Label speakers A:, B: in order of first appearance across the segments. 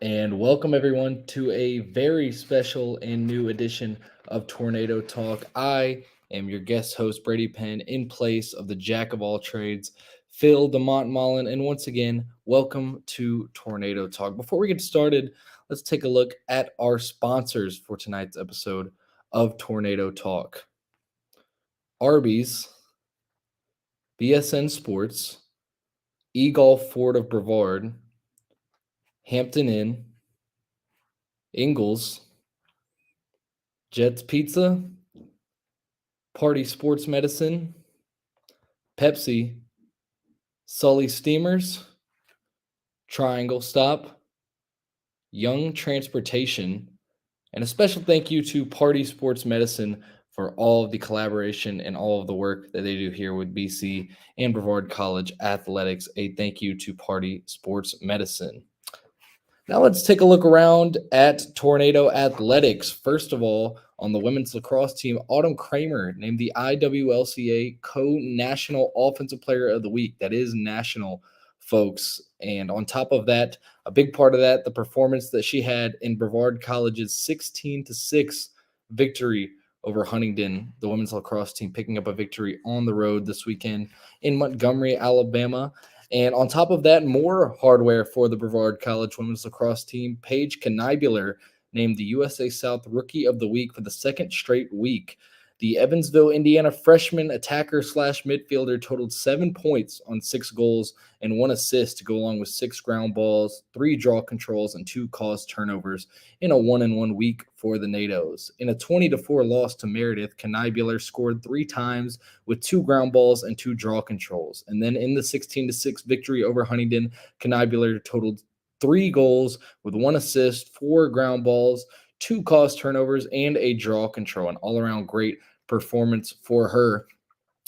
A: And welcome everyone to a very special and new edition of Tornado Talk. I am your guest host, Brady Penn, in place of the jack of all trades, Phil DeMont Mullen. And once again, welcome to Tornado Talk. Before we get started, let's take a look at our sponsors for tonight's episode of Tornado Talk. Arby's, BSN Sports, eGolf Ford of Brevard, Hampton Inn, Ingles, Jets Pizza, Party Sports Medicine, Pepsi, Sully Steamers, Triangle Stop, Young Transportation, and a special thank you to Party Sports Medicine for all of the collaboration and all of the work that they do here with BC and Brevard College Athletics. A thank you to Party Sports Medicine. Now let's take a look around at Tornado Athletics. First of all, on the women's lacrosse team, Autumn Kramer named the IWLCA Co-National Offensive Player of the Week. That is national, folks. And on top of that, a big part of that, the performance that she had in Brevard College's 16-6 victory over Huntingdon, the women's lacrosse team picking up a victory on the road this weekend in Montgomery, Alabama. And on top of that, more hardware for the Brevard College women's lacrosse team. Paige Knibular named the USA South Rookie of the Week for the second straight week. The Evansville, Indiana freshman attacker slash midfielder totaled 7 points on 6 goals and 1 assist to go along with 6 ground balls, 3 draw controls, and 2 caused turnovers in a 1-1 week for the NATOs. In a 20-4 loss to Meredith, Knibular scored 3 times with 2 ground balls and 2 draw controls. And then in the 16-6 victory over Huntingdon, Knibular totaled 3 goals with 1 assist, 4 ground balls, 2 caused turnovers, and a draw control. An all-around great performance for her.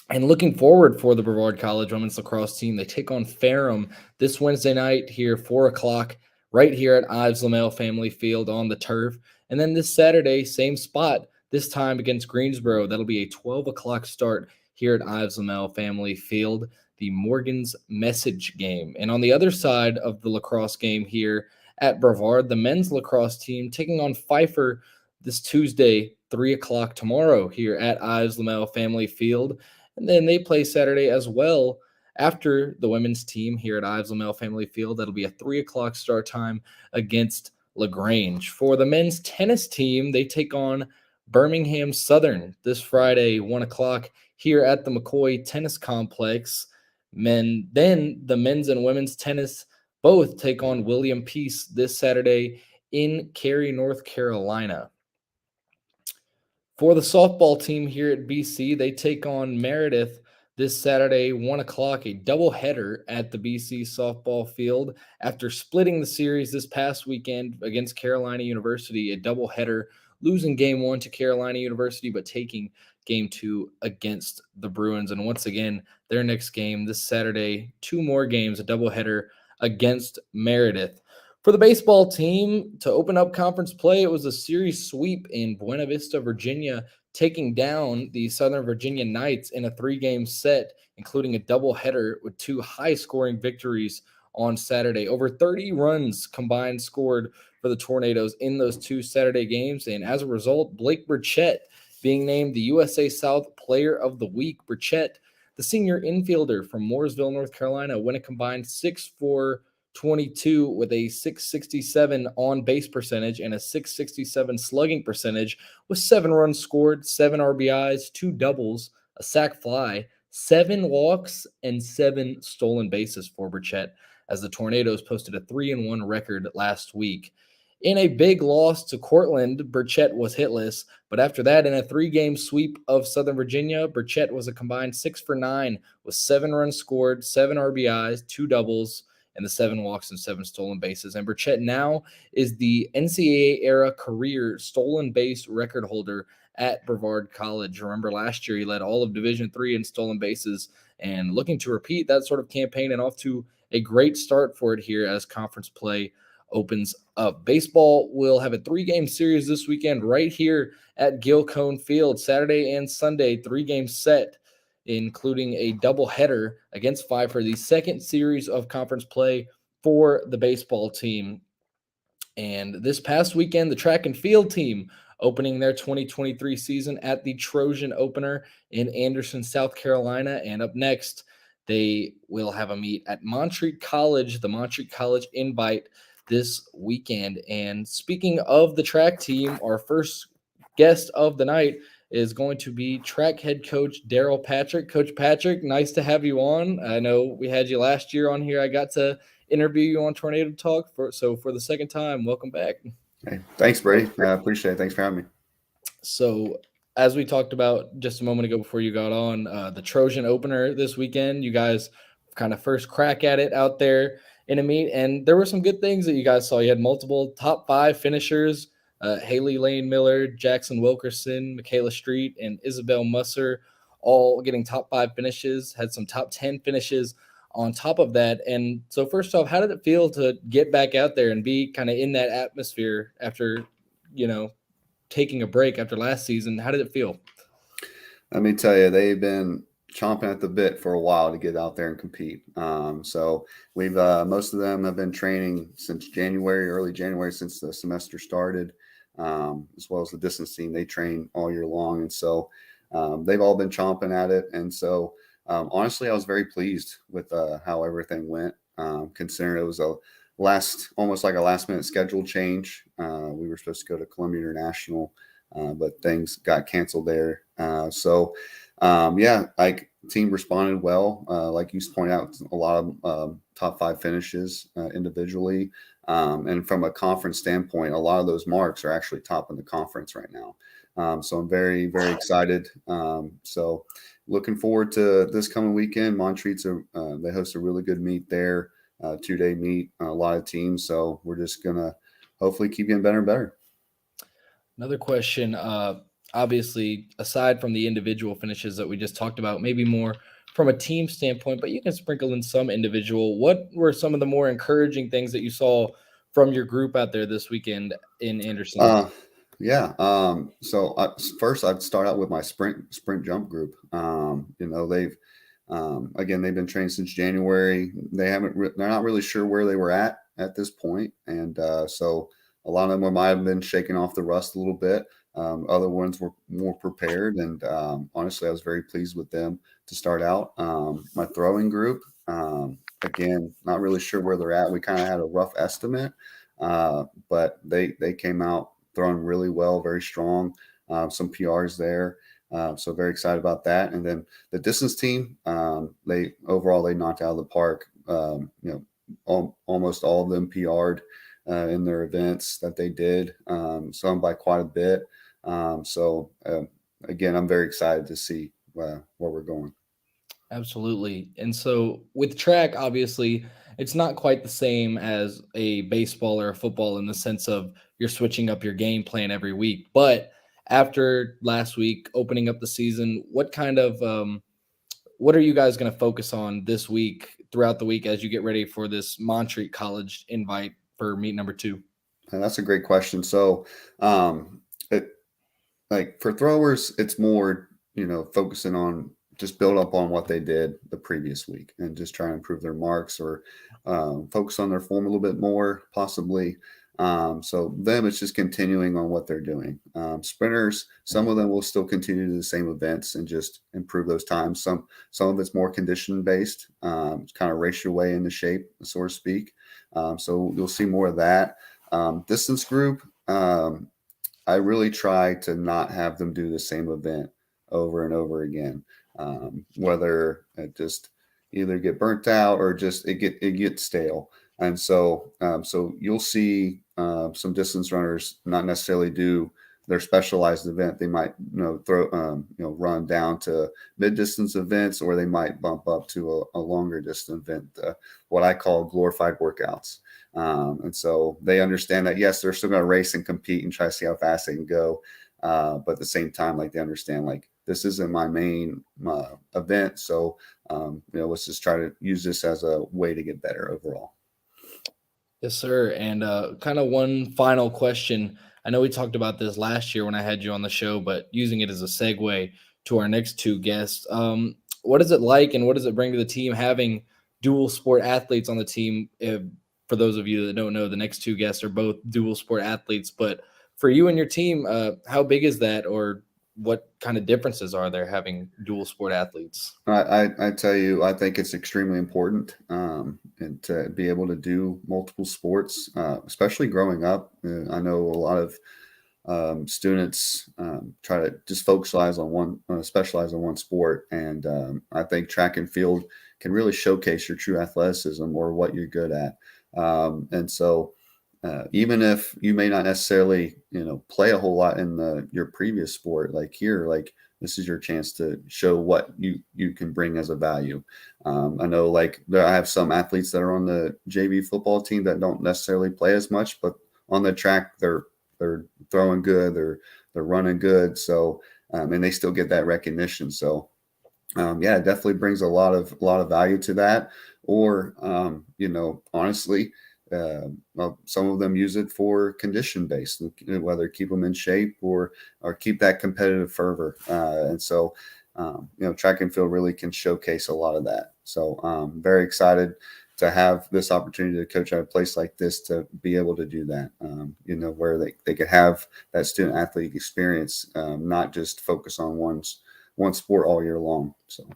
A: And looking forward for the Brevard College women's lacrosse team, they take on Ferrum this Wednesday night here, 4 o'clock, right here at Ives LaMelle Family Field on the turf. And then this Saturday, same spot, this time against Greensboro. That'll be a 12 o'clock start here at Ives LaMelle Family Field, the Morgan's Message game. And on the other side of the lacrosse game here at Brevard, the men's lacrosse team taking on Pfeiffer this Tuesday, 3 o'clock tomorrow here at Ives LaMelle Family Field. And then they play Saturday as well after the women's team here at Ives LaMelle Family Field. That'll be a 3 o'clock start time against LaGrange. For the men's tennis team, they take on Birmingham Southern this Friday, 1 o'clock here at the McCoy Tennis Complex. Then the men's and women's tennis both take on William Peace this Saturday in Cary, North Carolina. For the softball team here at BC, they take on Meredith this Saturday, 1 o'clock, a doubleheader at the BC softball field. After splitting the series this past weekend against Carolina University, a doubleheader, losing game 1 to Carolina University, but taking game 2 against the Bruins. And once again, their next game this Saturday, 2 more games, a doubleheader against Meredith. For the baseball team to open up conference play, it was a series sweep in Buena Vista, Virginia, taking down the Southern Virginia Knights in a 3-game set, including a doubleheader with 2 high-scoring victories on Saturday. Over 30 runs combined scored for the Tornadoes in those 2 Saturday games, and as a result, Blake Burchett being named the USA South Player of the Week. Burchett, the senior infielder from Mooresville, North Carolina, went a combined 6-for-22 with a 667 on base percentage and a 667 slugging percentage with 7 runs scored, 7 RBIs, 2 doubles, a sac fly, 7 walks, and 7 stolen bases for Burchett as the Tornadoes posted a 3-1 record last week. In a big loss to Cortland, Burchett was hitless, but after that, in a 3-game sweep of Southern Virginia, Burchett was a combined 6-for-9 with 7 runs scored, 7 RBIs, 2 doubles, and the 7 walks and 7 stolen bases. And Burchett now is the NCAA era career stolen base record holder at Brevard College. Remember, last year he led all of Division III in stolen bases, and looking to repeat that sort of campaign and off to a great start for it here as conference play opens up. Baseball will have a 3-game series this weekend right here at Gil Cone Field, Saturday and Sunday, 3-game set, including a doubleheader against Pfeiffer, the second series of conference play for the baseball team. And this past weekend, the track and field team opening their 2023 season at the Trojan Opener in Anderson, South Carolina. And up next, they will have a meet at Montreat College, the Montreat College Invite this weekend. And speaking of the track team, our first guest of the night is going to be track head coach Darryll Patrick. Coach Patrick, nice to have you on. I know we had you last year on here. I got to interview you on Tornado Talk for the second time. Welcome back.
B: Hey, thanks, Brady. I appreciate it. Thanks for having me.
A: So, as we talked about just a moment ago before you got on, the Trojan Opener this weekend, you guys kind of first crack at it out there in a meet, and there were some good things that you guys saw. You had multiple top 5 finishers: Haley Lane Miller, Jackson Wilkerson, Michaela Street, and Isabel Musser, all getting top 5 finishes. Had some top 10 finishes on top of that. And so, first off, how did it feel to get back out there and be kind of in that atmosphere after, you know, taking a break after last season? How did it feel?
B: Let me tell you, they've been chomping at the bit for a while to get out there and compete. So we've most of them have been training since January, early January, since the semester started, as well as the distance team. They train all year long, and so they've all been chomping at it. And so honestly, I was very pleased with how everything went, considering it was almost like a last minute schedule change. We were supposed to go to Columbia International, but things got canceled there. Like team responded well. Like you pointed out, a lot of top 5 finishes individually. And from a conference standpoint, a lot of those marks are actually top in the conference right now. So I'm very, very excited. So looking forward to this coming weekend. Montreat's they host a really good meet there, 2-day meet, a lot of teams. So we're just going to hopefully keep getting better and better.
A: Another question, obviously, aside from the individual finishes that we just talked about, maybe more from a team standpoint, but you can sprinkle in some individual. What were some of the more encouraging things that you saw from your group out there this weekend in Anderson?
B: First, I'd start out with my sprint jump group. They've again, they've been training since January. They're not really sure where they were at this point, and so a lot of them might have been shaking off the rust a little bit. Other ones were more prepared, and honestly, I was very pleased with them to start out. My throwing group, again, not really sure where they're at. We kind of had a rough estimate, but they came out throwing really well, very strong. Some PRs there. So very excited about that. And then the distance team, they knocked out of the park. Almost all of them PR'd in their events that they did, some by quite a bit. Again, I'm very excited to see where we're going.
A: Absolutely. And so with track, obviously, it's not quite the same as a baseball or a football in the sense of you're switching up your game plan every week. But after last week, opening up the season, what are you guys going to focus on this week throughout the week as you get ready for this Montreat College invite for meet number 2?
B: And that's a great question. So, like for throwers, it's more, focusing on just build up on what they did the previous week and just try and improve their marks or focus on their form a little bit more, possibly. So them, it's just continuing on what they're doing. Sprinters, some of them will still continue to do the same events and just improve those times. Some of it's more condition based, kind of race your way into shape, so to speak. So you'll see more of that. Distance group, I really try to not have them do the same event over and over again, whether it just either get burnt out or just it gets stale. And so you'll see some distance runners not necessarily do their specialized event. They might run down to mid distance events, or they might bump up to a longer distance event, what I call glorified workouts. And so they understand that, yes, they're still going to race and compete and try to see how fast they can go. But at the same time, like they understand, like this isn't my main event. So, let's just try to use this as a way to get better overall.
A: Yes, sir. And kind of one final question. I know we talked about this last year when I had you on the show, but using it as a segue to our next 2 guests, what is it like and what does it bring to the team having dual sport athletes on the team? for those of you that don't know, the next two guests are both dual sport athletes. But for you and your team, how big is that, or what kind of differences are there having dual sport athletes?
B: I tell you, I think it's extremely important, and to be able to do multiple sports, especially growing up. I know a lot of students try to just focalize on one, specialize in one sport, and I think track and field can really showcase your true athleticism or what you're good at. And so, even if you may not necessarily, play a whole lot in your previous sport, like here, like this is your chance to show what you can bring as a value. I know, like I have some athletes that are on the JV football team that don't necessarily play as much, but on the track they're throwing good, they're running good, so and they still get that recognition. So yeah, it definitely brings a lot of value to that. Or honestly, well, some of them use it for condition based, whether keep them in shape or keep that competitive fervor. And so, track and field really can showcase a lot of that. So very excited to have this opportunity to coach at a place like this, to be able to do that, where they could have that student athlete experience, not just focus on one sport all year long. So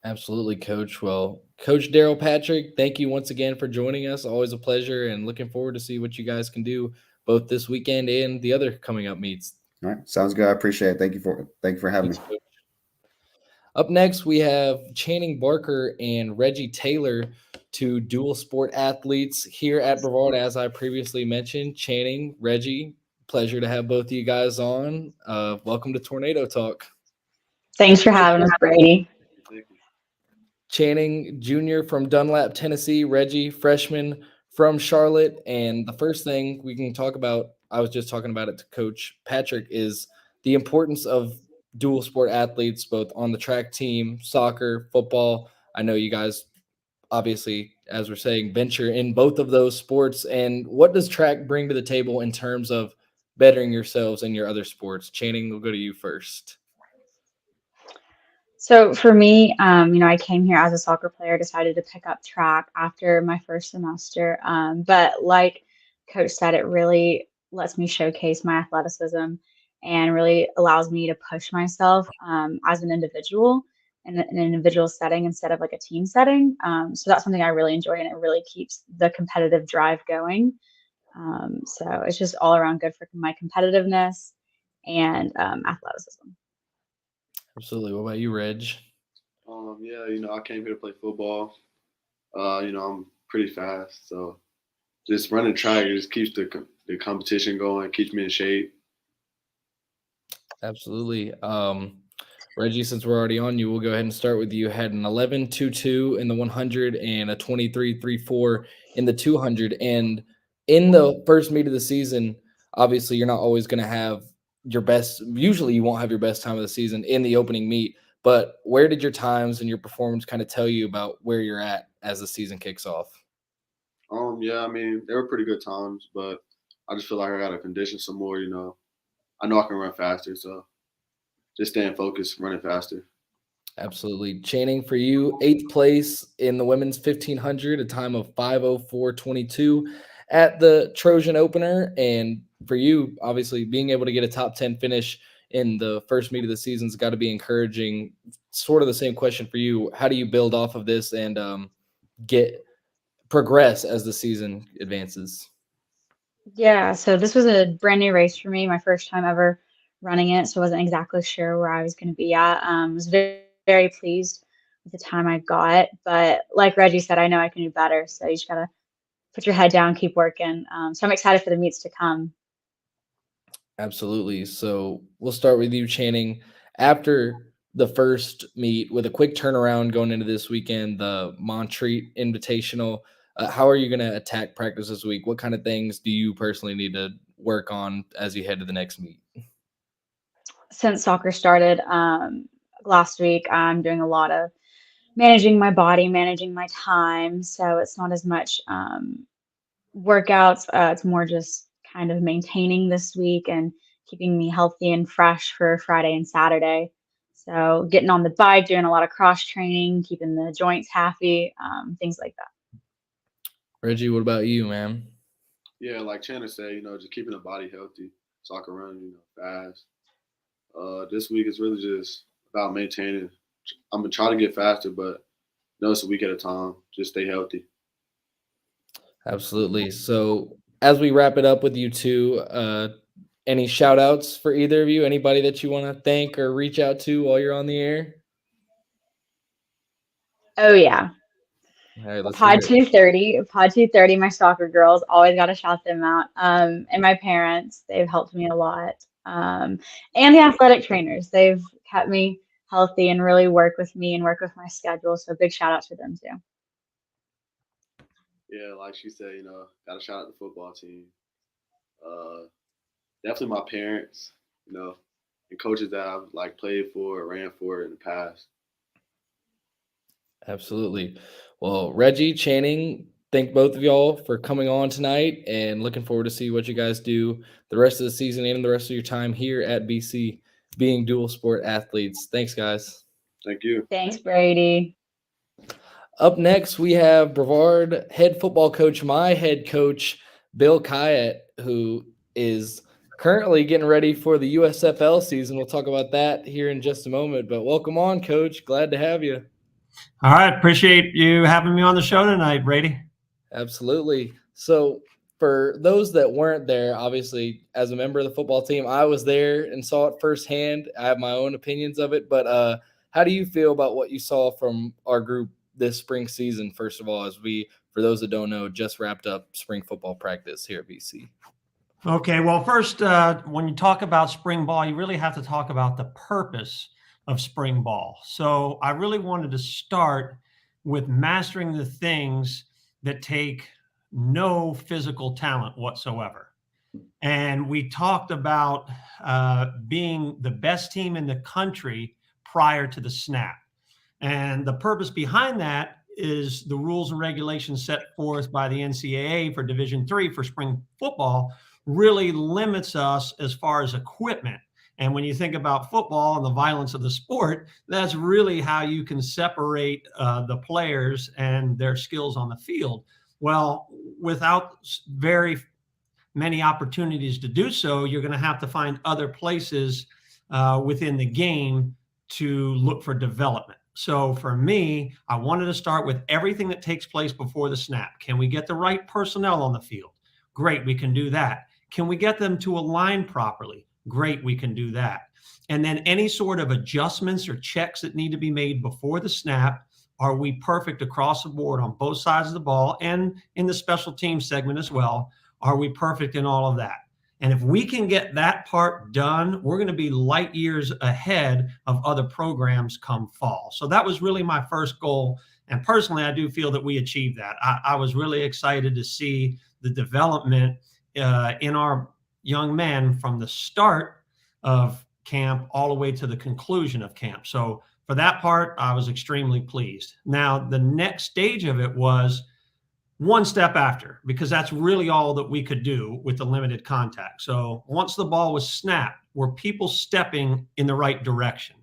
A: Absolutely, Coach. Well, Coach Darryll Patrick, thank you once again for joining us. Always a pleasure, and looking forward to see what you guys can do both this weekend and the other coming up meets.
B: all right, sounds good. I appreciate it. Thank you for having me.
A: Thanks, Coach. Up next, we have Channing Barker and Reggie Taylor, two dual sport athletes here at Brevard. As I previously mentioned, Channing, Reggie, pleasure to have both of you guys on. Welcome to Tornado Talk.
C: Thanks for having us, Brady.
A: Channing, junior from Dunlap, Tennessee. Reggie, freshman from Charlotte. And the first thing we can talk about, I was just talking about it to Coach Patrick, is the importance of dual sport athletes, both on the track team, soccer, football. I know you guys, obviously, as we're saying, venture in both of those sports. And what does track bring to the table in terms of bettering yourselves in your other sports? Channing, we'll go to you first.
C: So for me, I came here as a soccer player, decided to pick up track after my first semester. But like Coach said, it really lets me showcase my athleticism and really allows me to push myself as an individual in an individual setting instead of like a team setting. So that's something I really enjoy, and it really keeps the competitive drive going. So it's just all around good for my competitiveness and athleticism.
A: Absolutely. What about you, Reg?
D: Yeah, I came here to play football. I'm pretty fast, so just running track, it just keeps the competition going, keeps me in shape.
A: Absolutely. Reggie, since we're already on you, we'll go ahead and start with you. Had an 11.22 in the 100 and a 23.34 in the 200. And in the first meet of the season, obviously, you're not always going to have your best. Usually, you won't have your best time of the season in the opening meet. But where did your times and your performance kind of tell you about where you're at as the season kicks off?
D: Yeah, I mean, they were pretty good times, but I just feel like I got to condition some more. I know I can run faster, so just staying focused, running faster.
A: Absolutely. Channing, for you, eighth place in the women's 1500, a time of 5:04:22 at the Trojan opener. And for you, obviously, being able to get a top 10 finish in the first meet of the season's got to be encouraging. Sort of the same question for you. How do you build off of this and get progress as the season advances?
C: Yeah, so this was a brand new race for me, my first time ever running it, so I wasn't exactly sure where I was going to be at. Was very, very pleased with the time I got, but like Reggie said, I know I can do better, so you just gotta put your head down, keep working. So I'm excited for the meets to come.
A: Absolutely. So we'll start with you, Channing. After the first meet, with a quick turnaround going into this weekend, the Montreat Invitational, how are you going to attack practice this week? What kind of things do you personally need to work on as you head to the next meet?
C: Since soccer started last week, I'm doing a lot of managing my body, managing my time, so it's not as much workouts. It's more just kind of maintaining this week and keeping me healthy and fresh for Friday and Saturday. So getting on the bike, doing a lot of cross training, keeping the joints happy, things like that.
A: Reggie, what about you, man?
D: Yeah, like Chandler said, just keeping the body healthy so I can run, fast. This week is really just about maintaining. I'm gonna try to get faster, but it's a week at a time. Just stay healthy.
A: Absolutely. So as we wrap it up with you two, any shout outs for either of you? Anybody that you want to thank or reach out to while you're on the air?
C: Oh yeah.
A: All right, let's hear
C: Pod
A: it.
C: 230, Pod 230, my soccer girls, always got to shout them out. And my parents, they've helped me a lot. And the athletic trainers, they've kept me healthy and really work with me and work with my schedule. So big shout out to them too.
D: Yeah, like she said, got to shout out the football team. Definitely my parents, and coaches that I've like played for or ran for in the past.
A: Absolutely. Well, Reggie, Channing, thank both of y'all for coming on tonight and looking forward to see what you guys do the rest of the season and the rest of your time here at BC being dual sport athletes. Thanks, guys.
D: Thank you.
C: Thanks, Brady.
A: Up next, we have Brevard head football coach, my head coach, Bill Khayat, who is currently getting ready for the USFL season. We'll talk about that here in just a moment, but welcome on, Coach. Glad to have you.
E: All right. Appreciate you having me on the show tonight, Brady.
A: Absolutely. So for those that weren't there, obviously, as a member of the football team, I was there and saw it firsthand. I have my own opinions of it, but how do you feel about what you saw from our group this spring season, first of all, as we, for those that don't know, just wrapped up spring football practice here at BC?
E: Okay. Well, first, when you talk about spring ball, you really have to talk about the purpose of spring ball. So I really wanted to start with mastering the things that take no physical talent whatsoever. And we talked about being the best team in the country prior to the snap. And the purpose behind that is the rules and regulations set forth by the NCAA for Division III for spring football really limits us as far as equipment. And when you think about football and the violence of the sport, that's really how you can separate the players and their skills on the field. Well, without very many opportunities to do so, you're going to have to find other places within the game to look for development. So for me, I wanted to start with everything that takes place before the snap. Can we get the right personnel on the field? Great, we can do that. Can we get them to align properly? Great, we can do that. And then any sort of adjustments or checks that need to be made before the snap, are we perfect across the board on both sides of the ball and in the special team segment as well? Are we perfect in all of that? And if we can get that part done, we're going to be light years ahead of other programs come fall. So that was really my first goal. And personally, I do feel that we achieved that. I was really excited to see the development in our young men from the start of camp all the way to the conclusion of camp. So for that part, I was extremely pleased. Now, the next stage of it was one step after, because that's really all that we could do with the limited contact. So once the ball was snapped, were people stepping in the right direction?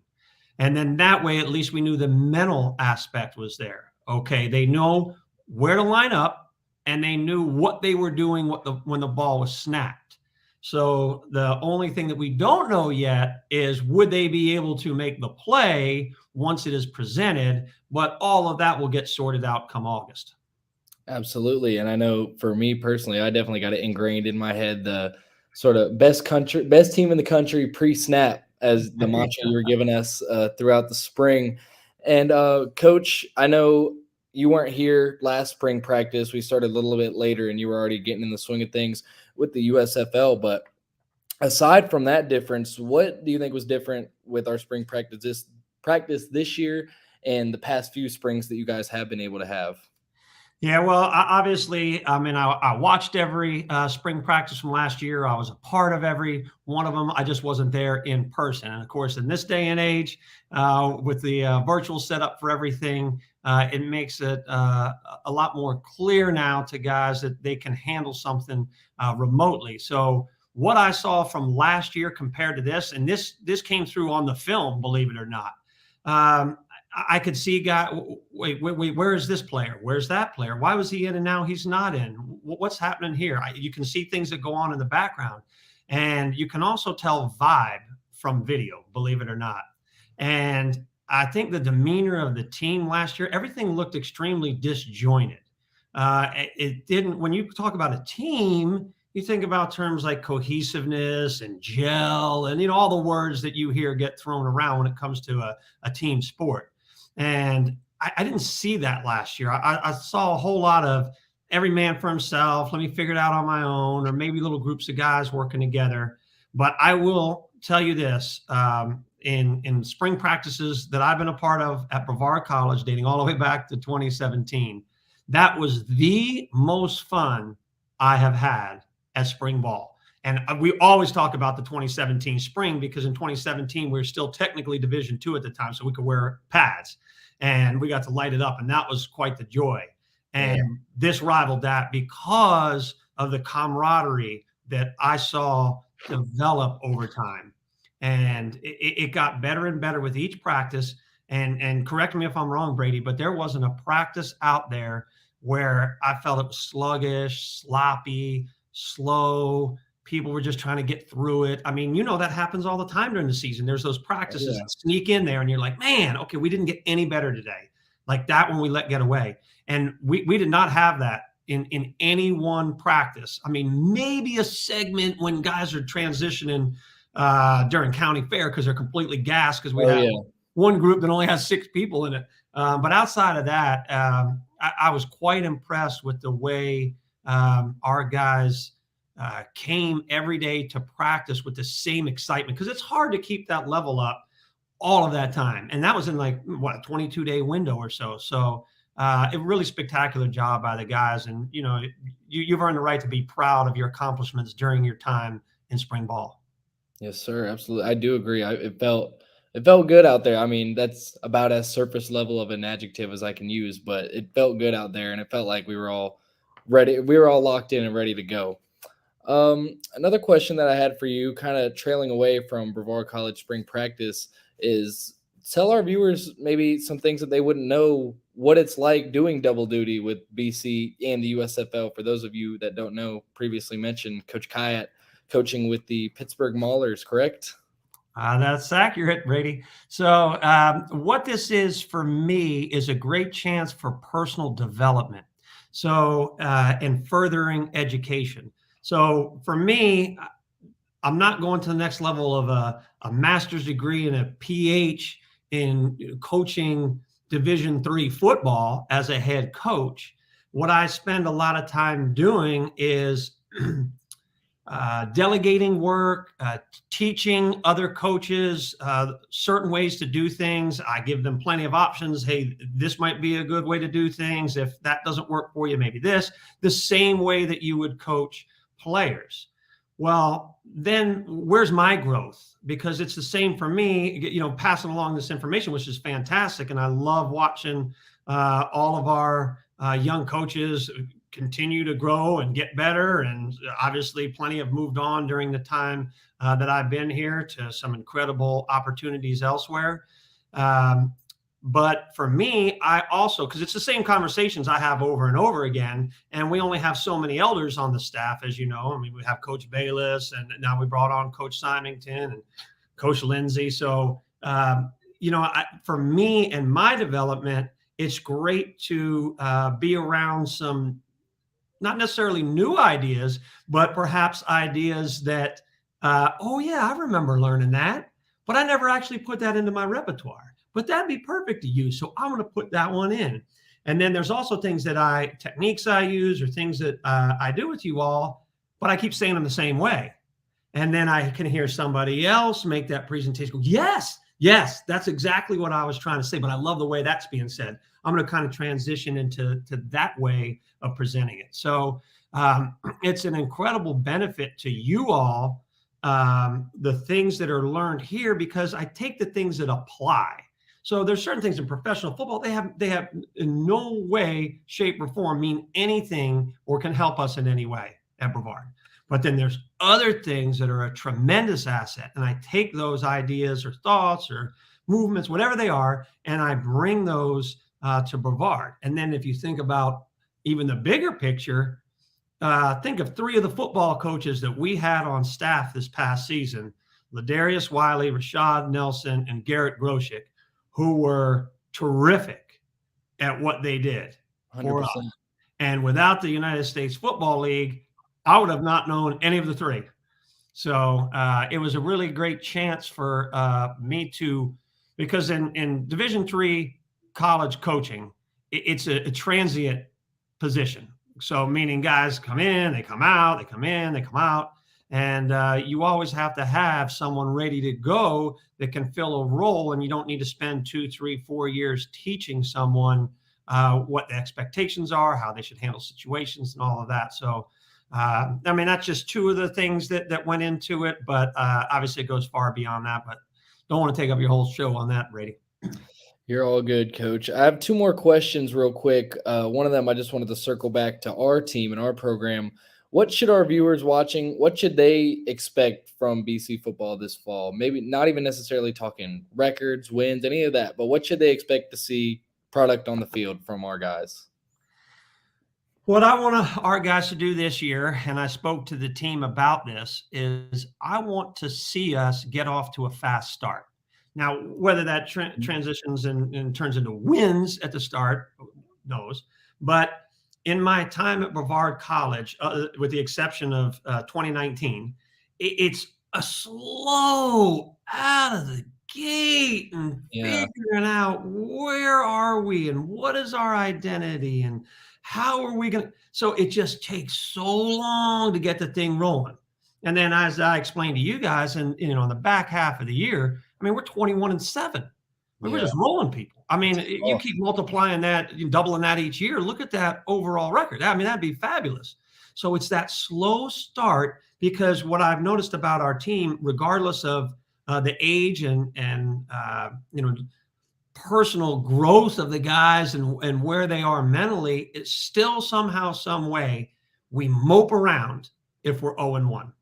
E: And then that way, at least we knew the mental aspect was there. Okay, they know where to line up and they knew what they were doing when the ball was snapped. So the only thing that we don't know yet is would they be able to make the play once it is presented, but all of that will get sorted out come August.
A: Absolutely. And I know for me personally, I definitely got it ingrained in my head, the sort of best team in the country pre-snap as the mantra you were giving us throughout the spring. And Coach, I know you weren't here last spring practice. We started a little bit later and you were already getting in the swing of things with the USFL. But aside from that difference, what do you think was different with our spring practice this year and the past few springs that you guys have been able to have?
E: Yeah, well, obviously, I mean, I watched every spring practice from last year. I was a part of every one of them. I just wasn't there in person. And of course, in this day and age, with the virtual setup for everything, it makes it a lot more clear now to guys that they can handle something remotely. So what I saw from last year compared to this, and this came through on the film, believe it or not. I could see a guy, wait, where is this player? Where's that player? Why was he in and now he's not in? What's happening here? You can see things that go on in the background. And you can also tell vibe from video, believe it or not. And I think the demeanor of the team last year, everything looked extremely disjointed. It didn't, when you talk about a team, you think about terms like cohesiveness and gel and, all the words that you hear get thrown around when it comes to a team sport. And I didn't see that last year. I saw a whole lot of every man for himself. Let me figure it out on my own, or maybe little groups of guys working together. But I will tell you this, in spring practices that I've been a part of at Brevard College, dating all the way back to 2017, that was the most fun I have had at spring ball. And we always talk about the 2017 spring because in 2017, we were still technically Division II at the time, so we could wear pads and we got to light it up. And that was quite the joy. And this rivaled that because of the camaraderie that I saw develop over time. And it got better and better with each practice. And correct me if I'm wrong, Brady, but there wasn't a practice out there where I felt it was sluggish, sloppy, slow. People were just trying to get through it. I mean, that happens all the time during the season. There's those practices that sneak in there and you're like, man, okay, we didn't get any better today. Like that when we let get away. And we did not have that in any one practice. I mean, maybe a segment when guys are transitioning during county fair because they're completely gassed because we have one group that only has 6 people in it. But outside of that, I was quite impressed with the way our guys came every day to practice with the same excitement, because it's hard to keep that level up all of that time. And that was in like, a 22-day window or so. So a really spectacular job by the guys. And, you've earned the right to be proud of your accomplishments during your time in spring ball.
A: Yes, sir. Absolutely. I do agree. It felt good out there. I mean, that's about as surface level of an adjective as I can use, but it felt good out there, and it felt like we were all ready. We were all locked in and ready to go. Another question that I had for you, kind of trailing away from Brevard College spring practice, is tell our viewers maybe some things that they wouldn't know what it's like doing double duty with BC and the USFL. For those of you that don't know, previously mentioned Coach Khayat coaching with the Pittsburgh Maulers, correct?
E: That's accurate, Brady. So what this is for me is a great chance for personal development. So and furthering education. So for me, I'm not going to the next level of a master's degree and a PH in coaching Division III football as a head coach. What I spend a lot of time doing is delegating work, teaching other coaches certain ways to do things. I give them plenty of options. Hey, this might be a good way to do things. If that doesn't work for you, maybe this. The same way that you would coach players. Well, then where's my growth? Because it's the same for me, passing along this information, which is fantastic. And I love watching all of our young coaches continue to grow and get better. And obviously plenty have moved on during the time that I've been here to some incredible opportunities elsewhere. But for me, I also, because it's the same conversations I have over and over again, and we only have so many elders on the staff, as you know. I mean, we have Coach Bayless, and now we brought on Coach Symington and Coach Lindsay. So, for me and my development, it's great to be around some, not necessarily new ideas, but perhaps ideas that, I remember learning that, but I never actually put that into my repertoire. But that'd be perfect to use. So I'm going to put that one in. And then there's also techniques I use or things that I do with you all, but I keep saying them the same way. And then I can hear somebody else make that presentation. Go, yes, that's exactly what I was trying to say. But I love the way that's being said. I'm going to kind of transition into that way of presenting it. So it's an incredible benefit to you all, the things that are learned here, because I take the things that apply. So there's certain things in professional football, they have in no way, shape, or form mean anything or can help us in any way at Brevard. But then there's other things that are a tremendous asset. And I take those ideas or thoughts or movements, whatever they are, and I bring those to Brevard. And then if you think about even the bigger picture, think of 3 of the football coaches that we had on staff this past season: Ladarius Wiley, Rashad Nelson, and Garrett Groshek, who were terrific at what they did for
A: 100%.
E: us. And without the United States Football League, I would have not known any of the 3. So it was a really great chance for me to, because in Division III college coaching, it's a transient position. So meaning guys come in, they come out, they come in, they come out. And you always have to have someone ready to go that can fill a role, and you don't need to spend 2, 3, 4 years teaching someone what the expectations are, how they should handle situations and all of that. So, I mean, that's just 2 of the things that went into it, but obviously it goes far beyond that, but don't want to take up your whole show on that, Brady.
A: You're all good, Coach. I have 2 more questions real quick. One of them, I just wanted to circle back to our team and our program. What should our viewers watching, what should they expect from BC football this fall? Maybe not even necessarily talking records, wins, any of that, but what should they expect to see product on the field from our guys?
E: What I want our guys to do this year, and I spoke to the team about this, is I want to see us get off to a fast start. Now, whether that transitions and turns into wins at the start, who knows. But in my time at Brevard College, with the exception of 2019, it's a slow out of the gate and figuring out where are we and what is our identity and how are we going to. So it just takes so long to get the thing rolling. And then, as I explained to you guys, and in the back half of the year, I mean, we're 21-7. We're just rolling people. I mean, you keep multiplying that, doubling that each year. Look at that overall record. I mean, that'd be fabulous. So it's that slow start, because what I've noticed about our team, regardless of the age and personal growth of the guys and where they are mentally, it's still somehow, some way, we mope around if we're 0-1.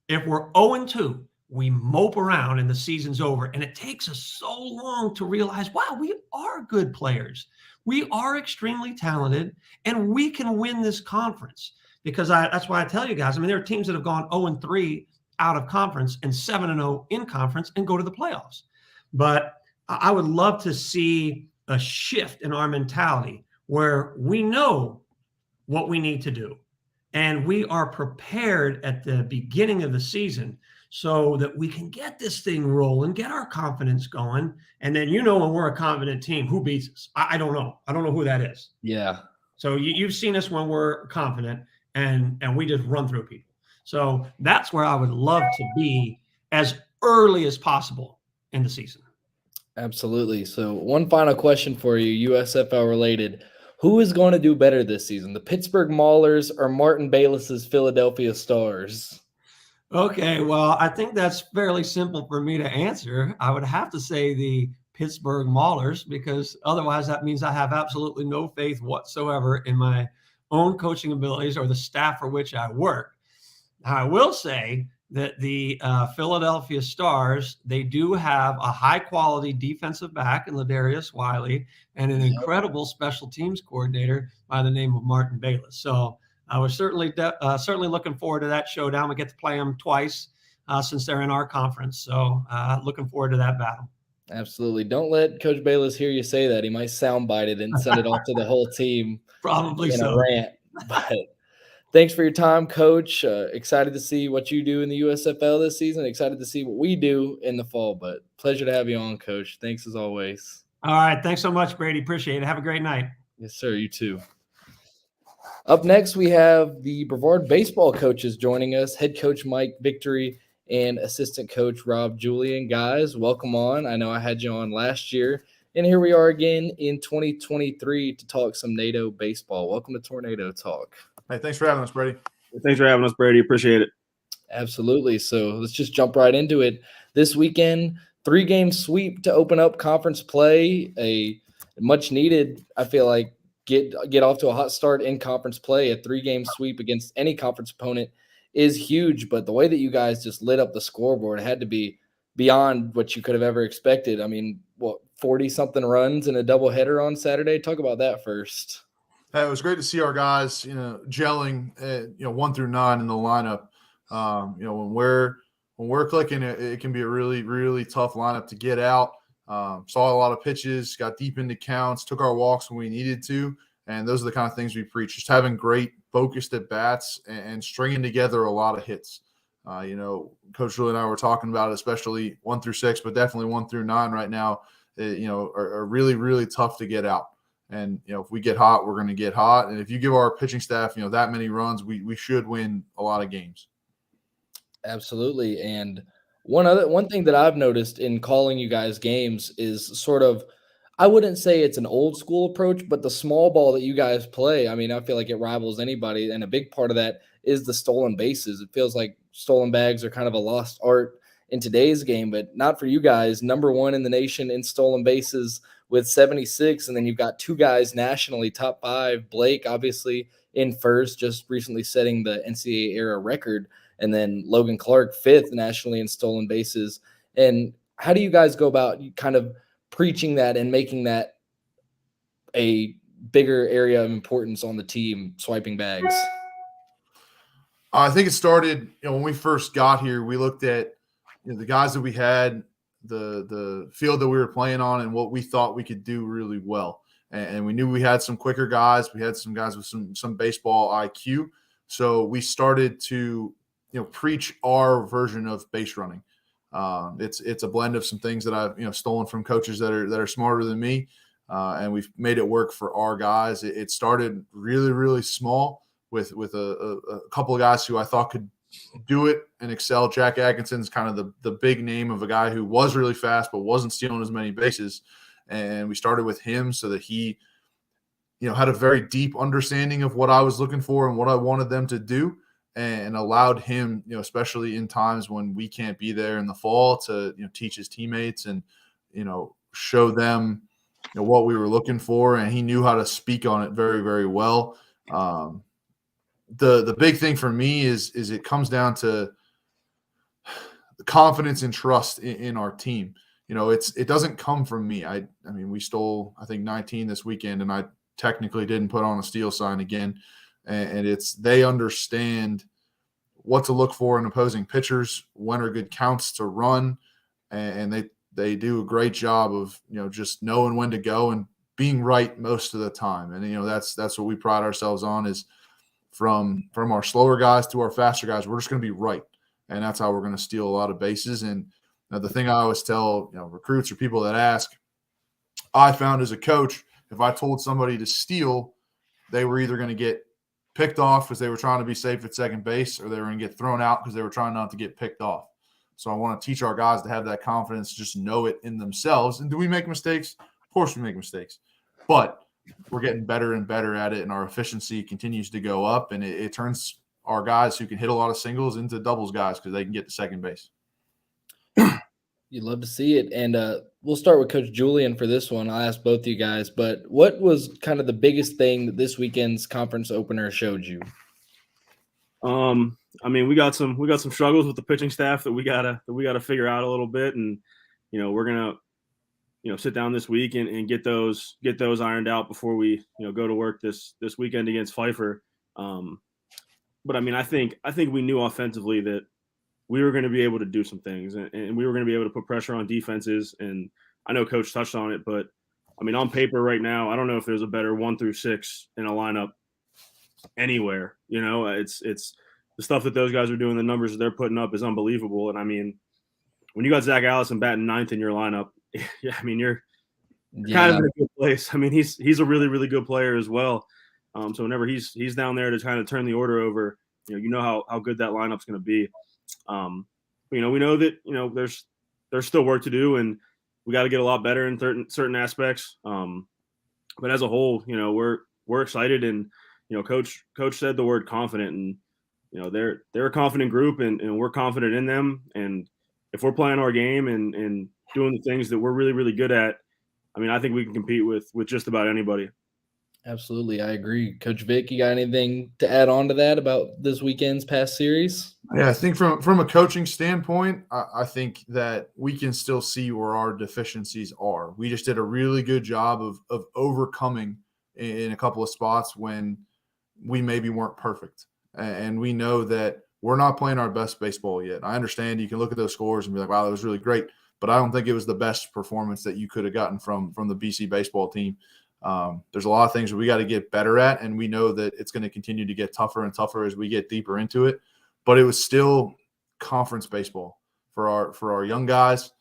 E: If we're 0-2, we mope around and the season's over. And it takes us so long to realize, wow, we are good players. We are extremely talented, and we can win this conference. Because that's why I tell you guys, I mean, there are teams that have gone 0-3 out of conference and 7-0 in conference and go to the playoffs. But I would love to see a shift in our mentality where we know what we need to do, and we are prepared at the beginning of the season so that we can get this thing rolling, get our confidence going. And then, when we're a confident team, who beats us? I don't know. I don't know who that is.
A: Yeah.
E: So you've seen us when we're confident and we just run through people. So that's where I would love to be as early as possible in the season.
A: Absolutely. So one final question for you, USFL related. Who is going to do better this season, the Pittsburgh Maulers or Martin Bayless's Philadelphia Stars?
E: Okay, well, I think that's fairly simple for me to answer. I would have to say the Pittsburgh Maulers, because otherwise that means I have absolutely no faith whatsoever in my own coaching abilities or the staff for which I work. I will say that the Philadelphia Stars, they do have a high-quality defensive back in Ladarius Wiley and an incredible special teams coordinator by the name of Martin Bayless. So I was certainly looking forward to that showdown. We get to play them twice since they're in our conference. So looking forward to that battle.
A: Absolutely. Don't let Coach Bayless hear you say that. He might soundbite it and send it off to the whole team.
E: Probably
A: in
E: so.
A: a rant. But thanks for your time, Coach. Excited to see what you do in the USFL this season. Excited to see what we do in the fall. But pleasure to have you on, Coach. Thanks as always.
E: All right. Thanks so much, Brady. Appreciate it. Have a great night.
A: Yes, sir. You too. Up next, we have the Brevard baseball coaches joining us, head coach Mike Victory and assistant coach Rob Julian. Guys, welcome on. I know I had you on last year, and here we are again in 2023 to talk some NATO baseball. Welcome to Tornado Talk.
F: Hey, thanks for having us, Brady.
G: Thanks for having us, Brady. Appreciate it.
A: Absolutely. So let's just jump right into it. This weekend, 3-game sweep to open up conference play, a much needed, I feel like, get off to a hot start in conference play. A 3-game sweep against any conference opponent is huge, but the way that you guys just lit up the scoreboard had to be beyond what you could have ever expected. I mean, what, 40-something runs in a doubleheader on Saturday? Talk about that first.
F: It was great to see our guys, gelling, 1 through 9 in the lineup. When we're clicking, it can be a really, really tough lineup to get out. Saw a lot of pitches, got deep into counts, took our walks when we needed to, and those are the kind of things we preach. Just having great focused at bats and stringing together a lot of hits. Coach Julian and I were talking about it, especially 1 through 6, but definitely 1 through 9 right now. Are really, really tough to get out. And, if we get hot, we're going to get hot. And if you give our pitching staff, that many runs, we should win a lot of games.
A: Absolutely. And one thing that I've noticed in calling you guys games is sort of, I wouldn't say it's an old school approach, but the small ball that you guys play, I mean, I feel like it rivals anybody. And a big part of that is the stolen bases. It feels like stolen bags are kind of a lost art in today's game, but not for you guys. Number 1 in the nation in stolen bases with 76. And then you've got 2 guys nationally, top 5. Blake, obviously, in first, just recently setting the NCAA era record. And then Logan Clark, 5th nationally in stolen bases. And how do you guys go about kind of preaching that and making that a bigger area of importance on the team, swiping bags?
F: I think it started, when we first got here, we looked at the guys that we had, the field that we were playing on, and what we thought we could do really well. And we knew we had some quicker guys. We had some guys with some baseball IQ. So we started to, preach our version of base running. It's a blend of some things that I've, stolen from coaches that are smarter than me. And we've made it work for our guys. It started really, really small with a couple of guys who I thought could do it and excel. Jack Atkinson's kind of the big name of a guy who was really fast but wasn't stealing as many bases. And we started with him so that he, had a very deep understanding of what I was looking for and what I wanted them to do, and allowed him, especially in times when we can't be there in the fall, to, teach his teammates and, show them, what we were looking for. And he knew how to speak on it very, very well. The big thing for me is it comes down to the confidence and trust in our team. It doesn't come from me. I mean, we stole, I think, 19 this weekend, and I technically didn't put on a steal sign again. And they understand what to look for in opposing pitchers, when are good counts to run, and they do a great job of, just knowing when to go and being right most of the time. And, that's what we pride ourselves on, is from our slower guys to our faster guys, we're just going to be right. And that's how we're going to steal a lot of bases. And the thing I always tell, recruits or people that ask, I found as a coach, if I told somebody to steal, they were either going to get picked off because they were trying to be safe at second base, or they were going to get thrown out because they were trying not to get picked off. So I want to teach our guys to have that confidence, just know it in themselves. And do we make mistakes? Of course we make mistakes. But we're getting better and better at it, and our efficiency continues to go up, and it turns our guys who can hit a lot of singles into doubles guys because they can get to second base.
A: You'd love to see it. And we'll start with Coach Julian for this one. I'll ask both of you guys, but what was kind of the biggest thing that this weekend's conference opener showed you?
G: I mean, we got some struggles with the pitching staff that we gotta figure out a little bit, and we're gonna sit down this week and get those ironed out before we go to work this weekend against Pfeiffer. But I mean, I think we knew offensively that we were going to be able to do some things, and we were going to be able to put pressure on defenses. And I know Coach touched on it, but I mean, on paper right now, I don't know if there's a better 1 through 6 in a lineup anywhere. It's the stuff that those guys are doing, the numbers that they're putting up is unbelievable. And I mean, when you got Zach Allison batting 9th in your lineup, yeah, I mean, you're kind of in a good place. I mean, he's a really, really good player as well. So whenever he's down there to kind of turn the order over, how good that lineup's going to be. We know that there's still work to do, and we got to get a lot better in certain aspects. But as a whole, we're excited, and Coach said the word confident, and they're a confident group, and we're confident in them. And if we're playing our game and doing the things that we're really, really good at, I mean, I think we can compete with just about anybody.
A: Absolutely, I agree. Coach Vic, you got anything to add on to that about this weekend's past series?
F: Yeah, I think from a coaching standpoint, I think that we can still see where our deficiencies are. We just did a really good job of overcoming in a couple of spots when we maybe weren't perfect. And we know that we're not playing our best baseball yet. I understand you can look at those scores and be like, wow, that was really great. But I don't think it was the best performance that you could have gotten from the BC baseball team. There's a lot of things that we got to get better at, and we know that it's going to continue to get tougher and tougher as we get deeper into it. But it was still conference baseball for our young guys.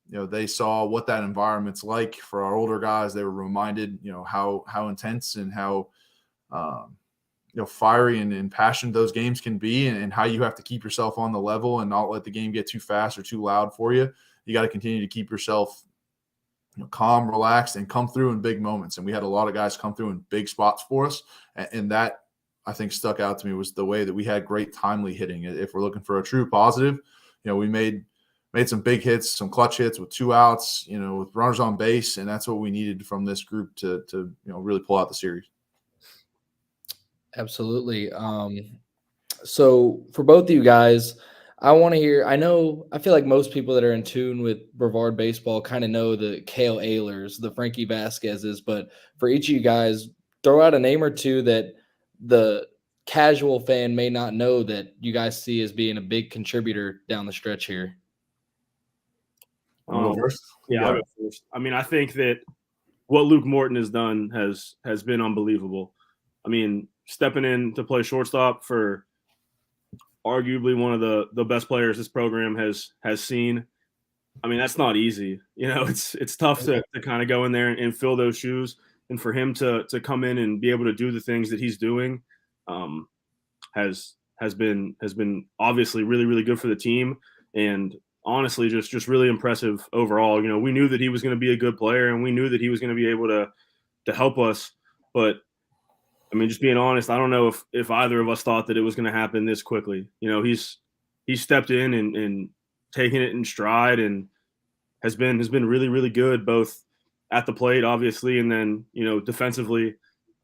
F: You know, they saw what that environment's like. For our older guys, they were reminded, you know, how intense and how fiery and passionate those games can be, and how you have to keep yourself on the level and not let the game get too fast or too loud for you. You got to continue to keep yourself calm, relaxed, and come through in big moments. And we had a lot of guys come through in big spots for us. And that, I think, stuck out to me was the way that we had great timely hitting. If we're looking for a true positive, we made some big hits, some clutch hits with 2 outs, with runners on base. And that's what we needed from this group to really pull out the series.
A: Absolutely. So for both of you guys, I want to hear, I feel like most people that are in tune with Brevard baseball kind of know the Kale Ehlers, the Frankie Vasquez's, but for each of you guys, throw out a name or two that the casual fan may not know that you guys see as being a big contributor down the stretch here.
F: I'll go first.
G: Yeah, I'll go first. I mean, I think that what Luke Morton has done has been unbelievable. I mean, stepping in to play shortstop for arguably one of the best players this program has seen. I mean, that's not easy. It's tough to kind of go in there and fill those shoes. And for him to come in and be able to do the things that he's doing has been obviously really, really good for the team. And honestly, just really impressive overall. We knew that he was going to be a good player, and we knew that he was going to be able to help us. But I mean, just being honest, I don't know if either of us thought that it was going to happen this quickly. He's stepped in and taken it in stride, and has been really, really good, both at the plate, obviously, and then, defensively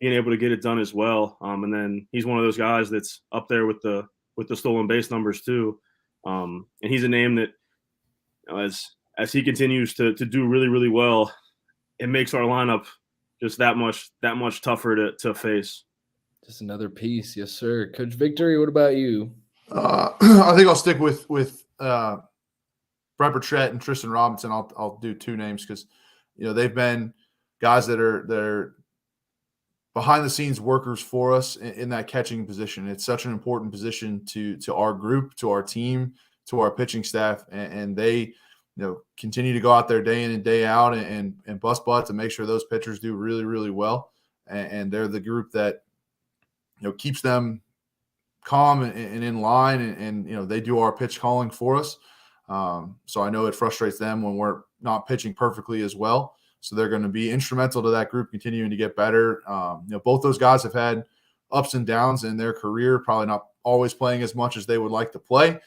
G: being able to get it done as well. And then he's one of those guys that's up there with the stolen base numbers too. And he's a name that, as he continues to do really, really well, it makes our lineup just that much tougher to face.
A: Just another piece. Yes, sir. Coach Victory, what about you?
F: I think I'll stick with Brett Bertrett and Tristan Robinson. I'll do 2 names because, they've been guys that are behind the scenes workers for us in that catching position. It's such an important position to our group, to our team, to our pitching staff, and they continue to go out there day in and day out and bust butt to make sure those pitchers do really, really well. And they're the group that keeps them calm and in line, and they do our pitch calling for us. So I know it frustrates them when we're not pitching perfectly as well. So they're going to be instrumental to that group continuing to get better. Both those guys have had ups and downs in their career, probably not always playing as much as they would like to play,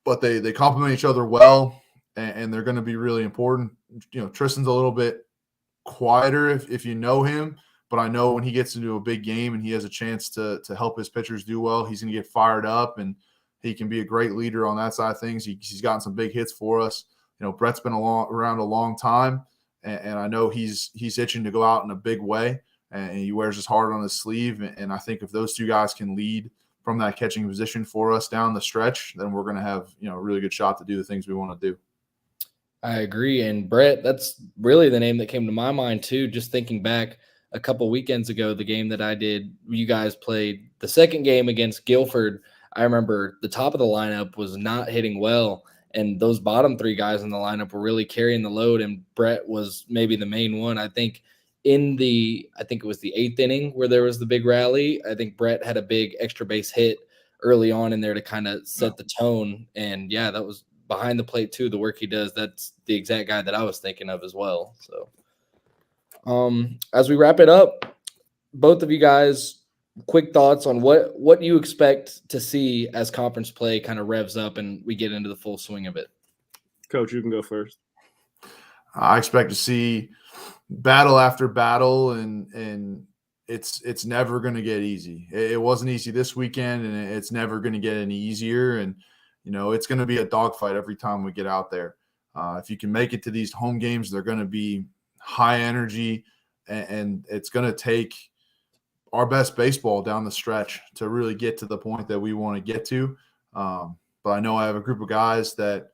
F: but they complement each other well, and they're going to be really important. Tristan's a little bit quieter if you know him, but I know when he gets into a big game and he has a chance to help his pitchers do well, he's going to get fired up, and he can be a great leader on that side of things. He's gotten some big hits for us. Brett's been around a long time, and I know he's itching to go out in a big way, and he wears his heart on his sleeve. And I think if those 2 guys can lead from that catching position for us down the stretch, then we're going to have a really good shot to do the things we want to do.
A: I agree. And Brett, that's really the name that came to my mind too. Just thinking back a couple weekends ago, the game that I did, you guys played the second game against Guilford. I remember the top of the lineup was not hitting well, and those bottom 3 guys in the lineup were really carrying the load, and Brett was maybe the main one. I think it was the 8th inning where there was the big rally. I think Brett had a big extra base hit early on in there to kind of set the tone. And yeah, that was behind the plate too. The work he does, that's the exact guy that I was thinking of as well. So as we wrap it up, both of you guys, quick thoughts on what you expect to see as conference play kind of revs up and we get into the full swing of it.
G: Coach, you can go first.
F: I expect to see battle after battle and it's never going to get easy. It wasn't easy this weekend, and it's never going to get any easier. And it's going to be a dogfight every time we get out there. If you can make it to these home games, they're going to be high energy, and it's going to take our best baseball down the stretch to really get to the point that we want to get to. But I know I have a group of guys that,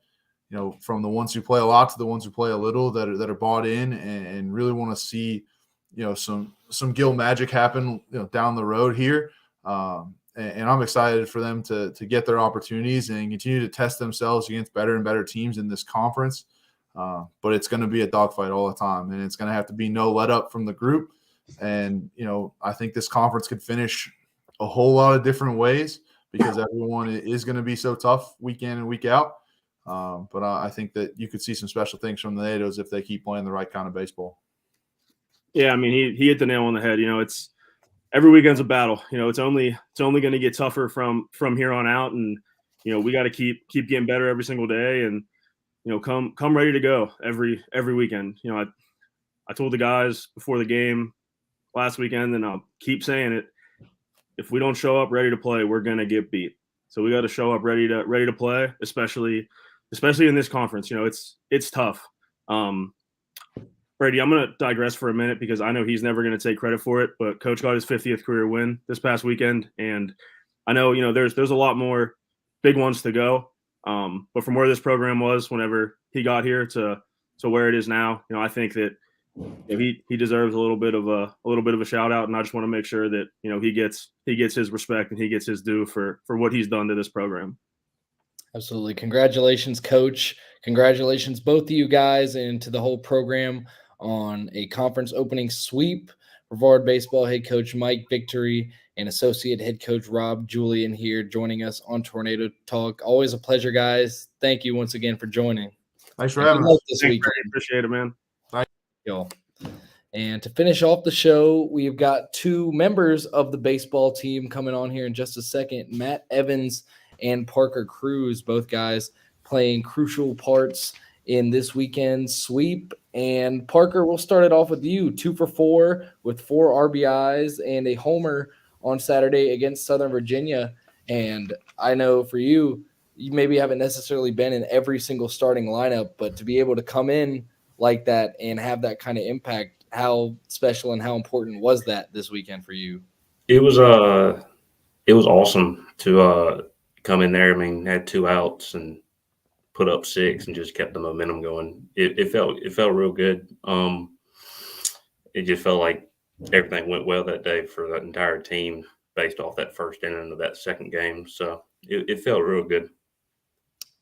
F: from the ones who play a lot to the ones who play a little, that are bought in and really want to see, some Gill magic happen, down the road here. And I'm excited for them to get their opportunities and continue to test themselves against better and better teams in this conference. But it's going to be a dogfight all the time, and it's going to have to be no let up from the group. And, I think this conference could finish a whole lot of different ways because everyone is going to be so tough week in and week out. But I think that you could see some special things from the NATOs if they keep playing the right kind of baseball.
G: Yeah, I mean, he hit the nail on the head. It's every weekend's a battle. It's only going to get tougher from here on out, and we got to keep getting better every single day, and come ready to go every weekend. I told the guys before the game last weekend, and I'll keep saying it. If we don't show up ready to play, we're gonna get beat. So we got to show up ready to play, especially in this conference. It's tough. Brady, I'm gonna digress for a minute because I know he's never gonna take credit for it, but Coach got his 50th career win this past weekend, and I know there's a lot more big ones to go. But from where this program was whenever he got here to where it is now, I think that he deserves a little bit of a shout out, and I just want to make sure that he gets his respect and he gets his due for what he's done to this program.
A: Absolutely. Congratulations, Coach. Congratulations, both of you guys, and to the whole program on a conference opening sweep. Brevard Baseball head coach Mike Victory and associate head coach Rob Julian here joining us on Tornado Talk. Always a pleasure, guys. Thank you once again for joining.
F: Thanks for having us
A: this
G: Thanks,
A: week.
G: Brady. Appreciate it, man.
A: And to finish off the show, we've got two members of the baseball team coming on here in just a second. Matt Evans and Parker Cruz, both guys playing crucial parts in this weekend's sweep. And Parker, we'll start it off with you. 2 for 4 with 4 RBIs and a homer on Saturday against Southern Virginia. And I know for you, you maybe haven't necessarily been in every single starting lineup, but to be able to come in like that and have that kind of impact, how special and how important was that this weekend for you?
H: It was awesome to come in there. I mean, had 2 outs and put up 6 and just kept the momentum going. It felt real good. It just felt like everything went well that day for that entire team based off that first inning of that second game. So it felt real good.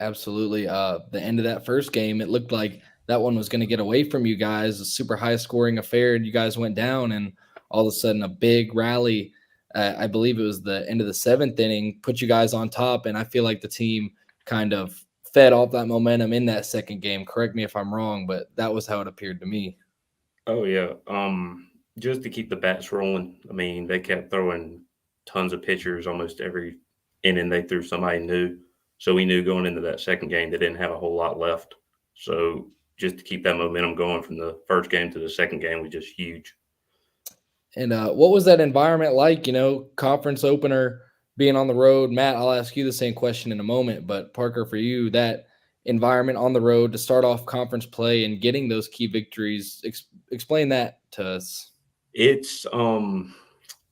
A: Absolutely. The end of that first game, it looked like that one was going to get away from you guys, a super high scoring affair, and you guys went down, and all of a sudden a big rally, I believe it was the end of the 7th inning, put you guys on top, and I feel like the team kind of fed off that momentum in that second game. Correct me if I'm wrong, but that was how it appeared to me.
H: Oh, yeah. Just to keep the bats rolling. I mean, they kept throwing tons of pitchers almost every inning. They threw somebody new. So we knew going into that second game they didn't have a whole lot left. So just to keep that momentum going from the first game to the second game was just huge.
A: And what was that environment like? Conference opener, being on the road. Matt, I'll ask you the same question in a moment, but Parker, for you, that environment on the road to start off conference play and getting those key victories, explain that to us.
H: It's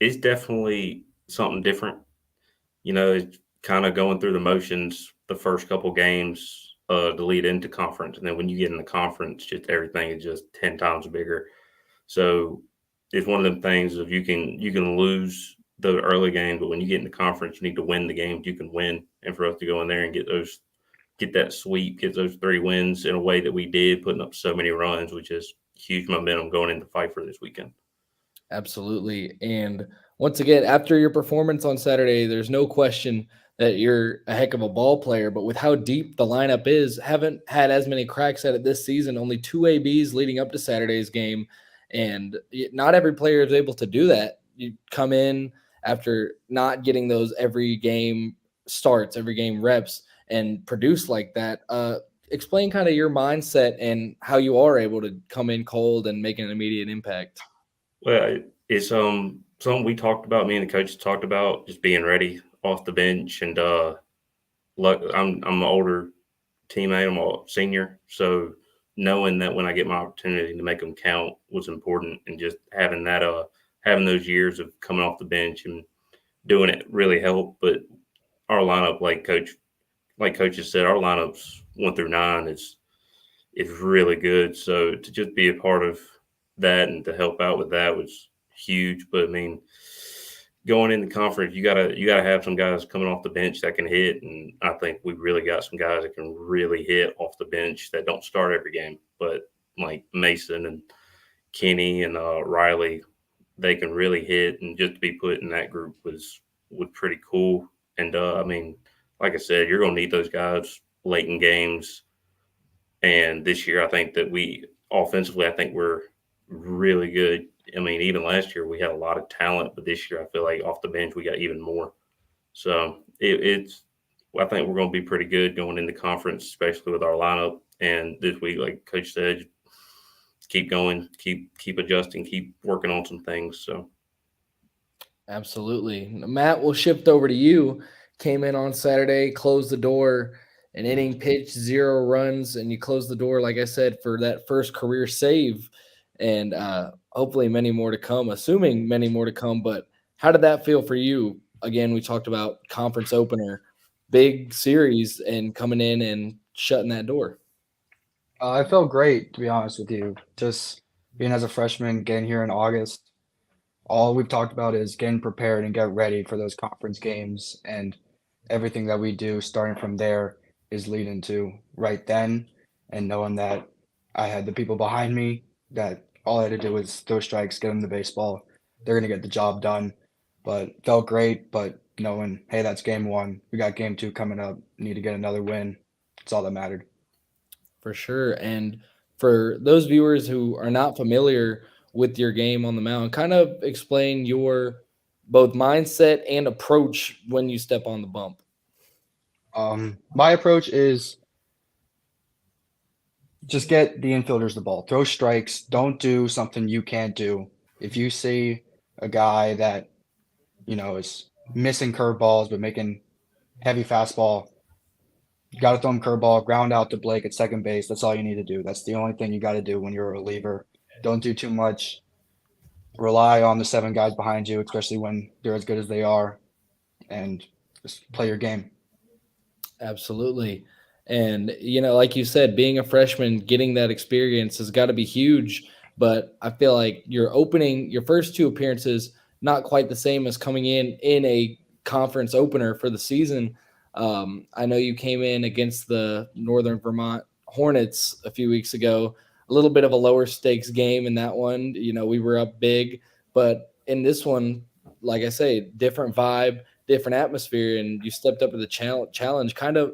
H: definitely something different. It's kind of going through the motions the first couple games to lead into conference. And then when you get in the conference, just everything is just 10 times bigger. So it's one of them things of you can lose the early game, but when you get in the conference, you need to win the games you can win. And for us to go in there and get that sweep, get those 3 wins in a way that we did, putting up so many runs, which is huge momentum going into fight for this weekend.
A: Absolutely. And once again, after your performance on Saturday, there's no question that you're a heck of a ball player, but with how deep the lineup is, haven't had as many cracks at it this season, only 2 ABs leading up to Saturday's game. And not every player is able to do that. You come in after not getting those every game starts, every game reps, and produce like that. Explain kind of your mindset and how you are able to come in cold and make an immediate impact.
H: Well, it's something we talked about, me and the coaches talked about, just being ready off the bench. And I'm an older teammate, I'm a senior, so knowing that when I get my opportunity to make them count was important, and just having that having those years of coming off the bench and doing it really helped. But our lineup, like coaches said, our lineups 1 through 9 is really good. So to just be a part of that and to help out with that was huge. But I mean, going into conference, you gotta have some guys coming off the bench that can hit, and I think we really got some guys that can really hit off the bench that don't start every game, but like Mason and Kenny and Riley, they can really hit, and just to be put in that group was pretty cool. And I mean, like I said, you're gonna need those guys late in games. And this year, I think that we offensively, I think we're really good. I mean, even last year we had a lot of talent, but this year I feel like off the bench we got even more. So I think we're going to be pretty good going into conference, especially with our lineup. And this week, like Coach said, keep going, keep adjusting, keep working on some things. So.
A: Absolutely. Matt, we'll shift over to you. Came in on Saturday, closed the door, an inning pitch, 0 runs, and you closed the door, like I said, for that first career save, and hopefully many more to come, assuming many more to come. But how did that feel for you? Again, we talked about conference opener, big series, and coming in and shutting that door.
I: I felt great, to be honest with you. Just being as a freshman, getting here in August, all we've talked about is getting prepared and get ready for those conference games, and everything that we do starting from there is leading to right then, and knowing that I had the people behind me that all I had to do was throw strikes, get them the baseball. They're going to get the job done. But felt great, but knowing, hey, that's game 1. We got game 2 coming up. Need to get another win. It's all that mattered.
A: For sure. And for those viewers who are not familiar with your game on the mound, kind of explain your both mindset and approach when you step on the bump.
I: My approach is just get the infielders the ball. Throw strikes. Don't do something you can't do. If you see a guy that, is missing curveballs but making heavy fastball, you got to throw him curveball, ground out to Blake at second base. That's all you need to do. That's the only thing you got to do when you're a reliever. Don't do too much. Rely on the 7 guys behind you, especially when they're as good as they are, and just play your game.
A: Absolutely. And, like you said, being a freshman, getting that experience has got to be huge. But I feel like your first 2 appearances, not quite the same as coming in a conference opener for the season. I know you came in against the Northern Vermont Hornets a few weeks ago, a little bit of a lower stakes game in that one. We were up big, but in this one, like I say, different vibe, different atmosphere, and you stepped up to the challenge. Kind of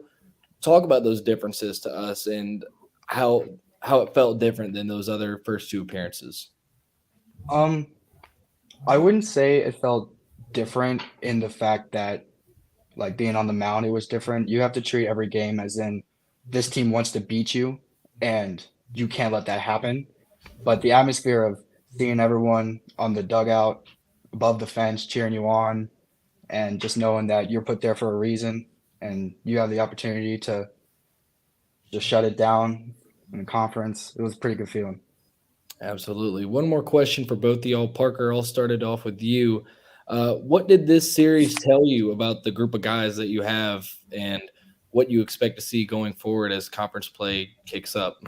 A: talk about those differences to us and how it felt different than those other first 2 appearances.
I: I wouldn't say it felt different in the fact that, like, being on the mound, it was different. You have to treat every game as in this team wants to beat you, and you can't let that happen. But the atmosphere of seeing everyone on the dugout, above the fence, cheering you on, and just knowing that you're put there for a reason and you have the opportunity to just shut it down in a conference, it was a pretty good feeling.
A: Absolutely. One more question for both of y'all. Parker, I'll start it off with you. What did this series tell you about the group of guys that you have and what you expect to see going forward as conference play kicks up?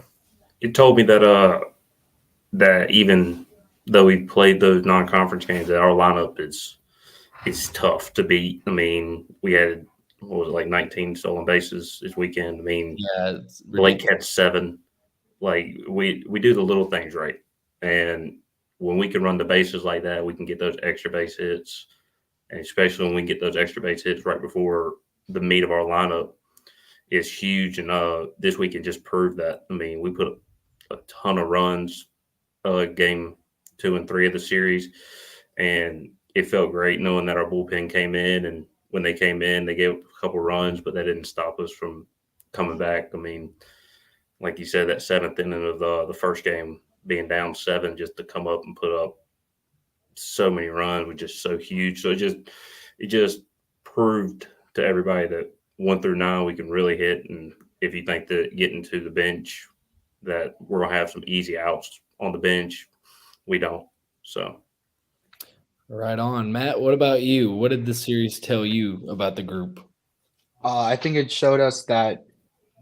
H: It told me that even though we played those non-conference games, that our lineup is tough to beat. I mean, we had, 19 stolen bases this weekend. I mean,
A: Yeah,
H: Blake had 7. Like, we do the little things right. And when we can run the bases like that, we can get those extra base hits. And especially when we get those extra base hits right before the meat of our lineup is huge. And this weekend just proved that. I mean, we put a ton of runs game 2 and 3 of the series. And it felt great knowing that our bullpen came in. And when they came in, they gave a couple runs, but that didn't stop us from coming back. I mean, like you said, that 7th inning of the first game, being down 7, just to come up and put up so many runs, was just so huge. So it just proved to everybody that 1 through 9 we can really hit. And if you think that getting to the bench that we're gonna have some easy outs on the bench, we don't. So
A: Right on. Matt, what about you? What did the series tell you about the group?
I: I think it showed us that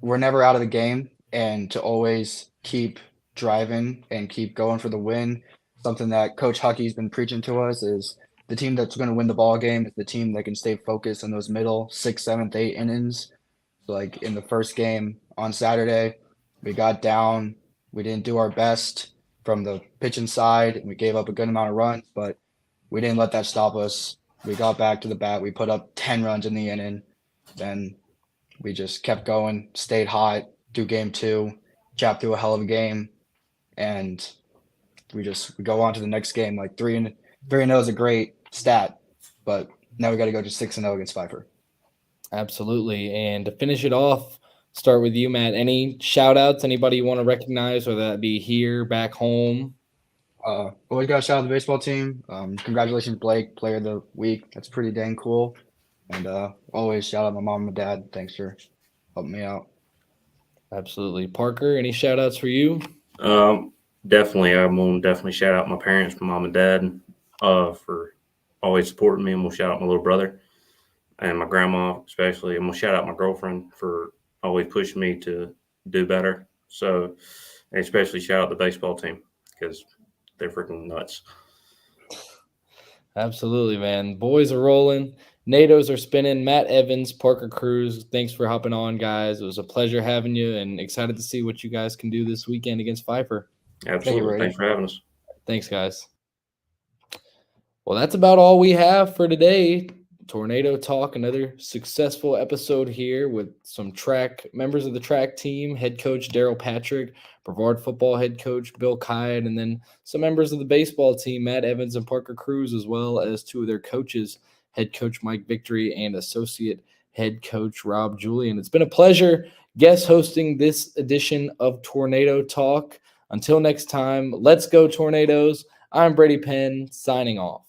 I: we're never out of the game and to always keep driving and keep going for the win. Something that Coach Huckey's been preaching to us is the team that's going to win the ball game is the team that can stay focused in those middle 6th, 7th, 8th innings. Like in the first game on Saturday, we got down. We didn't do our best from the pitching side, and we gave up a good amount of runs, but we didn't let that stop us. We got back to the bat. We put up 10 runs in the inning. Then we just kept going, stayed hot, do game 2, Chap through a hell of a game, and we go on to the next game. Like 3-0 is a great stat, but now we got to go to 6-0 against Pfeiffer.
A: Absolutely. And to finish it off, start with you, Matt. Any shout outs, anybody you want to recognize, whether that be here, back home?
I: Always got to shout out the baseball team. Congratulations, Blake, player of the week. That's pretty dang cool. And always shout out my mom and dad. Thanks for helping me out.
A: Absolutely. Parker, any shout outs for you?
H: Definitely. I'm going to definitely shout out my parents, my mom and dad, for always supporting me. I'm going to shout out my little brother and my grandma, especially. I'm going to shout out my girlfriend for always pushing me to do better. So, and especially shout out the baseball team because they're freaking nuts.
A: Absolutely, man. Boys are rolling. NATOs are spinning. Matt Evans, Parker Cruz, thanks for hopping on, guys. It was a pleasure having you and excited to see what you guys can do this weekend against Pfeiffer.
H: Absolutely. Thanks for having us.
A: Thanks, guys. Well, that's about all we have for today. Tornado Talk, another successful episode here with some members of the track team, head coach Darryll Patrick, Brevard football head coach Bill Khayat, and then some members of the baseball team, Matt Evans and Parker Cruz, as well as 2 of their coaches, head coach Mike Victory and associate head coach Rob Julian. It's been a pleasure guest hosting this edition of Tornado Talk. Until next time, let's go Tornadoes. I'm Brady Penn, signing off.